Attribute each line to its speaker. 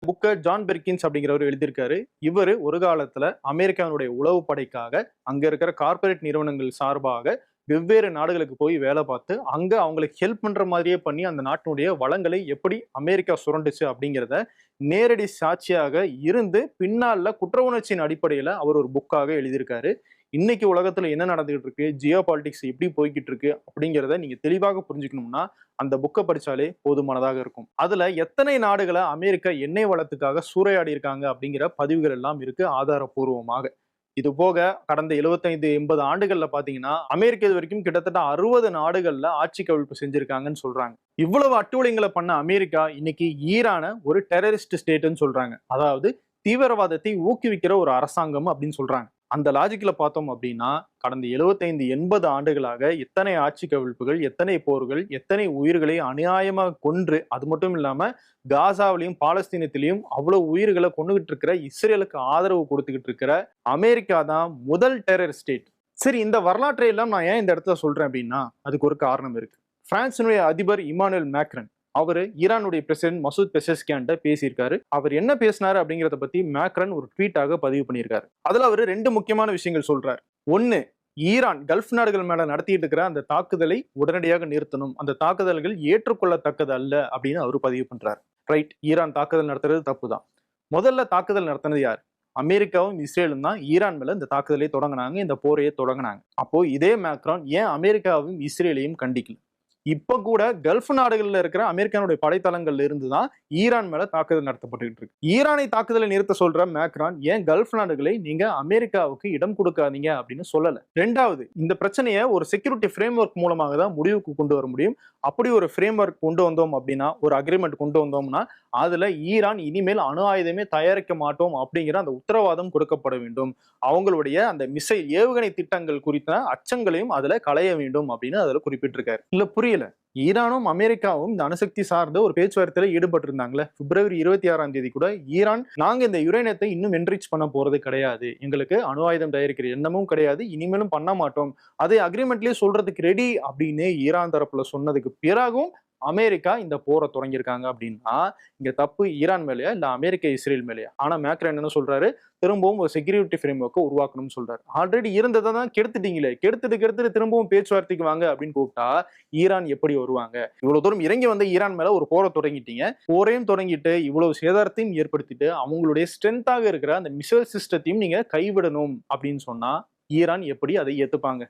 Speaker 1: புக்க John Perkins அப்படிங்கிறவர் எழுதியிருக்காரு. இவரு ஒரு காலத்துல அமெரிக்காவினுடைய உளவு படைக்காக அங்க இருக்கிற கார்ப்பரேட் நிறுவனங்கள் சார்பாக வெவ்வேறு நாடுகளுக்கு போய் வேலை பார்த்து அங்க அவங்களுக்கு ஹெல்ப் பண்ற மாதிரியே பண்ணி அந்த நாட்டினுடைய வளங்களை எப்படி அமெரிக்கா சுரண்டுச்சு அப்படிங்கிறத நேரடி சாட்சியாக இருந்து பின்னால குற்ற உணர்ச்சியின் அடிப்படையில அவர் ஒரு புக்காக எழுதியிருக்காரு. இன்னைக்கு உலகத்துல என்ன நடந்துகிட்டு இருக்கு, ஜியோ பாலிடிக்ஸ் எப்படி போய்கிட்டு இருக்கு அப்படிங்கிறத நீங்க தெளிவாக புரிஞ்சுக்கணும்னா அந்த புக்கை படிச்சாலே போதுமானதாக இருக்கும். அதுல எத்தனை நாடுகளை அமெரிக்கா எண்ணெய் வளத்துக்காக சூறையாடி இருக்காங்க அப்படிங்கிற பதிவுகள் எல்லாம் இருக்கு ஆதாரப்பூர்வமாக. இது போக கடந்த 75-80 ஆண்டுகள்ல பாத்தீங்கன்னா அமெரிக்கா இது வரைக்கும் கிட்டத்தட்ட 60 நாடுகள்ல ஆட்சி கவிழ்ப்பு செஞ்சிருக்காங்கன்னு சொல்றாங்க. இவ்வளவு அட்டூழியங்களை பண்ண அமெரிக்கா இன்னைக்கு ஈரான ஒரு டெரரிஸ்ட் ஸ்டேட்னு சொல்றாங்க. அதாவது தீவிரவாதத்தை ஊக்குவிக்கிற ஒரு அரசாங்கம் அப்படின்னு சொல்றாங்க. அந்த லாஜிக்ல பார்த்தோம் அப்படின்னா கடந்த 75-80 ஆண்டுகளாக எத்தனை ஆட்சி கவிழ்ப்புகள், எத்தனை போர்கள், எத்தனை உயிர்களை அநியாயமாக கொன்று, அது மட்டும் இல்லாம காசாவிலையும் பாலஸ்தீனத்திலையும் அவ்வளவு உயிர்களை கொண்டுகிட்டு இருக்கிற இஸ்ரேலுக்கு ஆதரவு கொடுத்துக்கிட்டு இருக்கிற அமெரிக்கா தான் முதல் டெரர் ஸ்டேட். சரி, இந்த வரலாற்றை எல்லாம் நான் ஏன் இந்த இடத்துல சொல்றேன் அப்படின்னா அதுக்கு ஒரு காரணம் இருக்கு. பிரான்சினுடைய அதிபர் இமானுவேல் மேக்ரன் அவரு ஈரானுடைய பிரசிடென்ட் மசூத் பெசஸ்கியான்ட்ட பேசியிருக்காரு. அவர் என்ன பேசினாரு அப்படிங்கிறத பத்தி மேக்ரன் ஒரு ட்வீட்டாக பதிவு பண்ணியிருக்காரு. அதுல அவரு 2 முக்கியமான விஷயங்கள் சொல்றாரு. ஒன்னு, ஈரான் கல்ஃப் நாடுகள் மேல நடத்திட்டு இருக்கிற அந்த தாக்குதலை உடனடியாக நிறுத்தணும், அந்த தாக்குதல்கள் ஏற்றுக்கொள்ளத்தக்கது அல்ல அப்படின்னு அவரு பதிவு பண்றாரு. ரைட், ஈரான் தாக்குதல் நடத்துறது தப்பு தான். முதல்ல தாக்குதல் நடத்தினது யார்? அமெரிக்காவும் இஸ்ரேலும் தான் ஈரான் மேல இந்த தாக்குதலை தொடங்கினாங்க, இந்த போரையை தொடங்கினாங்க. அப்போ இதே மேக்ரான் ஏன் அமெரிக்காவையும் இஸ்ரேலையும் கண்டிக்கல? இப்ப கூட கல்ஃப் நாடுகள்ல இருக்கிற அமெரிக்கானுடைய படைத்தளங்கள்ல இருந்து தான் ஈரான் மேல தாக்குதல் நடத்தப்பட்டு இருக்கு. ஈரானை தாக்குதலை நிறுத்த சொல்ற மேக்ரான் ஏன் கல்ஃப் நாடுகளை நீங்க அமெரிக்காவுக்கு இடம் கொடுக்காதீங்க அப்படின்னு சொல்லல. ரெண்டாவது, இந்த பிரச்சனையை ஒரு செக்யூரிட்டி ஃப்ரேம் ஒர்க் மூலமாக தான் முடிவுக்கு கொண்டு வர முடியும். அப்படி ஒரு ஃப்ரேம் ஒர்க் கொண்டு வந்தோம் அப்படின்னா, ஒரு அக்ரிமெண்ட் கொண்டு வந்தோம்னா அதுல ஈரான் இனிமேல் அணு ஆயுதமே தயாரிக்க மாட்டோம் அப்படிங்கிற அந்த உத்தரவாதம் கொடுக்கப்பட வேண்டும். அவங்களுடைய அந்த மிசைல் ஏவுகணை திட்டங்கள் குறித்த அச்சங்களையும் அதுல களைய வேண்டும் அப்படின்னு அதுல குறிப்பிட்டிருக்காரு. இல்ல புரியல, ஈரானும் அமெரிக்காவும் இந்த அணுசக்தி சார்ந்த ஒரு பேச்சுவார்த்தையில ஈடுபட்டு இருந்தாங்களே. பிப்ரவரி 26ஆம் தேதி கூட ஈரான், நாங்க இந்த யுரேனியத்தை இன்னும் என்ரிச் பண்ண போறது கிடையாது, எங்களுக்கு அணு ஆயுதம் தயாரிக்கிற எண்ணமும் கிடையாது, இனிமேலும் பண்ண மாட்டோம், அதை அக்ரிமெண்ட்லயே சொல்றதுக்கு ரெடி அப்படின்னு ஈரான் தரப்புல சொன்னதுக்கு பிறகும் அமெரிக்கா இந்த போரை தொடங்கியிருக்காங்க அப்படின்னா இங்க தப்பு ஈரான் மேலயா இல்ல அமெரிக்கா இஸ்ரேல் மேலயா? ஆனா மேக்ரன் என்ன சொல்றாரு, திரும்பவும் ஒரு செக்யூரிட்டி ஃப்ரேம் ஒர்க்கை உருவாக்கணும்னு சொல்றாரு. ஆல்ரெடி இருந்ததை தான் கெடுத்துட்டீங்களே, கெடுத்துட்டு திரும்பவும் பேச்சுவார்த்தைக்கு வாங்க அப்படின்னு கூப்பிட்டா ஈரான் எப்படி வருவாங்க? இவ்வளவு தூரம் இறங்கி வந்த ஈரான் மேல ஒரு போரை தொடங்கிட்டீங்க, போரையும் தொடங்கிட்டு இவ்வளவு சேதாரத்தையும் ஏற்படுத்திட்டு அவங்களுடைய ஸ்ட்ரென்த்தாக இருக்கிற அந்த மிசைல் சிஸ்டத்தையும் நீங்க கைவிடணும் அப்படின்னு சொன்னா ஈரான் எப்படி அதை ஏத்துப்பாங்க?